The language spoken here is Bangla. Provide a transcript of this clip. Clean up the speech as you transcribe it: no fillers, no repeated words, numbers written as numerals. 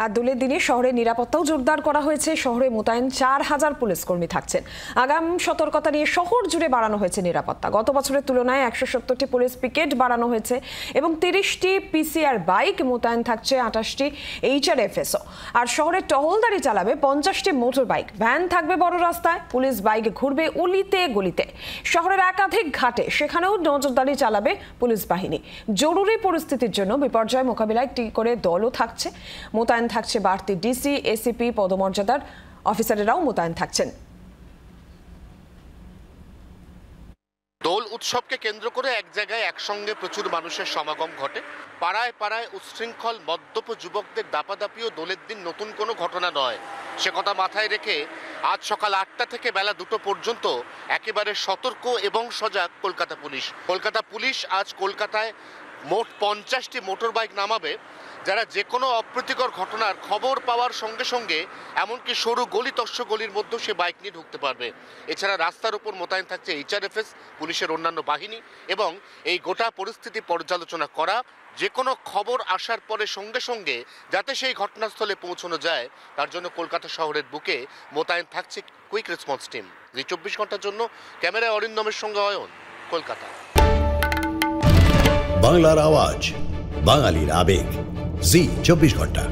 আর দোলের দিনে শহরের নিরাপত্তাও জোরদার করা হয়েছে। শহরে মোতায়েন 4000 পুলিশ কর্মী থাকছেন। আগাম সতর্কতা নিয়ে শহর জুড়ে বাড়ানো হয়েছে নিরাপত্তা। গত বছরের তুলনায় 170টি পুলিশ পিকেট বাড়ানো হয়েছে এবং 30টি পিসিআর বাইক মোতায়েন থাকছে, 28টি HRFSও। আর শহরে টহলদারি চালাবে 50টি মোটর বাইক। ভ্যান থাকবে বড় রাস্তায়, পুলিশ বাইক ঘুরবে অলিতে গলিতে। শহরের একাধিক ঘাটে সেখানেও নজরদারি চালাবে পুলিশ বাহিনী। জরুরি পরিস্থিতির জন্য বিপর্যয় মোকাবিলায় একটি করে দলও থাকছে। মোতায়েন থাকছে বাড়তি ডিসি, এসিপি পদমর্যাদার অফিসারেরাও মোতায়েন থাকছেন। দোল উৎসবকে কেন্দ্র করে এক জায়গায় একসঙ্গে প্রচুর মানুষের সমাগম ঘটে। পাড়ায় পাড়ায় উচ্ছৃঙ্খল মদ্যপ যুবকদের দাপাদাপিও দোলের দিন নতুন কোনো ঘটনা নয়। সে কথা মাথায় রেখে আজ সকাল 8টা থেকে বেলা 2টো পর্যন্ত একেবারে সতর্ক এবং সজাগ কলকাতা পুলিশ আজ কলকাতায় মোট 50টি মোটর বাইক নামাবে, যারা যে কোনো অপ্রীতিকর ঘটনার খবর পাওয়ার সঙ্গে সঙ্গে এমনকি সরু গলিতস্য গলির মধ্যেও সে বাইক নিয়ে ঢুকতে পারবে। এছাড়া রাস্তার উপর মোতায়েন থাকছে HRFS, পুলিশের অন্যান্য বাহিনী, এবং এই গোটা পরিস্থিতি পর্যালোচনা করা, যে কোনো খবর আসার পরে সঙ্গে সঙ্গে যাতে সেই ঘটনাস্থলে পৌঁছানো যায় তার জন্য কলকাতা শহরের বুকে মোতায়েন থাকছে কুইক রেসপন্স টিম। 24 ঘন্টার জন্য ক্যামেরায় অরিন্দমের সঙ্গে অয়ন, কলকাতা। বাংলার আওয়াজ, বাঙালির আবেগ, জি 24 ঘন্টা।